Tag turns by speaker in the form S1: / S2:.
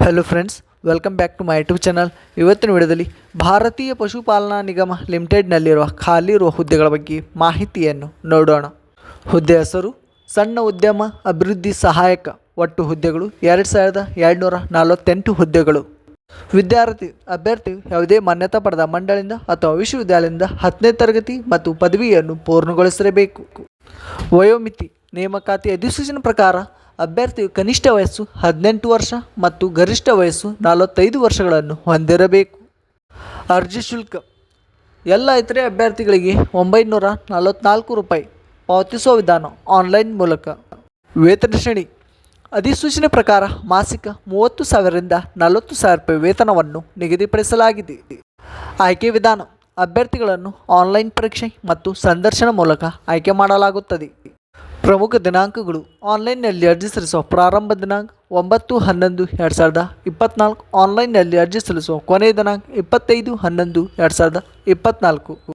S1: Hello friends, welcome back to my YouTube channel. ಇವತ್ತಿನ ವಿಡಿಯೋದಲ್ಲಿ ಭಾರತೀಯ ಪಶುಪಾಲನಾ ನಿಗಮ ಲಿಮಿಟೆಡ್ನಲ್ಲಿರುವ ಖಾಲಿ ಇರುವ ಹುದ್ದೆಗಳ ಬಗ್ಗೆ ಮಾಹಿತಿಯನ್ನು ನೋಡೋಣ. ಹುದ್ದೆ ಹೆಸರು ಸಣ್ಣ ಉದ್ಯಮ ಅಭಿವೃದ್ಧಿ ಸಹಾಯಕ. ಒಟ್ಟು ಹುದ್ದೆಗಳು 2248 ಹುದ್ದೆಗಳು. ಅಭ್ಯರ್ಥಿ ಯಾವುದೇ ಮಾನ್ಯತಾ ಪಡೆದ ಮಂಡಳಿಯಿಂದ ಅಥವಾ ವಿಶ್ವವಿದ್ಯಾಲಯದಿಂದ 10ನೇ ತರಗತಿ ಮತ್ತು ಪದವಿಯನ್ನು ಪೂರ್ಣಗೊಳಿಸಿರಬೇಕು. ವಯೋಮಿತಿ ನೇಮಕಾತಿ ಅಧಿಸೂಚನೆ ಪ್ರಕಾರ ಅಭ್ಯರ್ಥಿಯು ಕನಿಷ್ಠ ವಯಸ್ಸು 18 ವರ್ಷ ಮತ್ತು ಗರಿಷ್ಠ ವಯಸ್ಸು 45 ವರ್ಷಗಳನ್ನು ಹೊಂದಿರಬೇಕು. ಅರ್ಜಿ ಶುಲ್ಕ ಎಲ್ಲ ಇತರೆ ಅಭ್ಯರ್ಥಿಗಳಿಗೆ 944 ರೂಪಾಯಿ ಪಾವತಿಸುವ ವಿಧಾನ ಆನ್ಲೈನ್ ಮೂಲಕ. ವೇತನ ಶ್ರೇಣಿ ಅಧಿಸೂಚನೆ ಪ್ರಕಾರ ಮಾಸಿಕ 30,000ರಿಂದ 40,000 ರೂಪಾಯಿ ವೇತನವನ್ನು ನಿಗದಿಪಡಿಸಲಾಗಿದೆ. ಆಯ್ಕೆ ವಿಧಾನ ಅಭ್ಯರ್ಥಿಗಳನ್ನು ಆನ್ಲೈನ್ ಪರೀಕ್ಷೆ ಮತ್ತು ಸಂದರ್ಶನ ಮೂಲಕ ಆಯ್ಕೆ ಮಾಡಲಾಗುತ್ತದೆ. ಪ್ರಮುಖ ದಿನಾಂಕಗಳು ಆನ್ಲೈನ್ನಲ್ಲಿ ಅರ್ಜಿ ಸಲ್ಲಿಸುವ ಪ್ರಾರಂಭ ದಿನಾಂಕ 9/11/2024. ಆನ್ಲೈನ್ನಲ್ಲಿ ಅರ್ಜಿ ಸಲ್ಲಿಸುವ ಕೊನೆಯ ದಿನಾಂಕ 25/11/2024.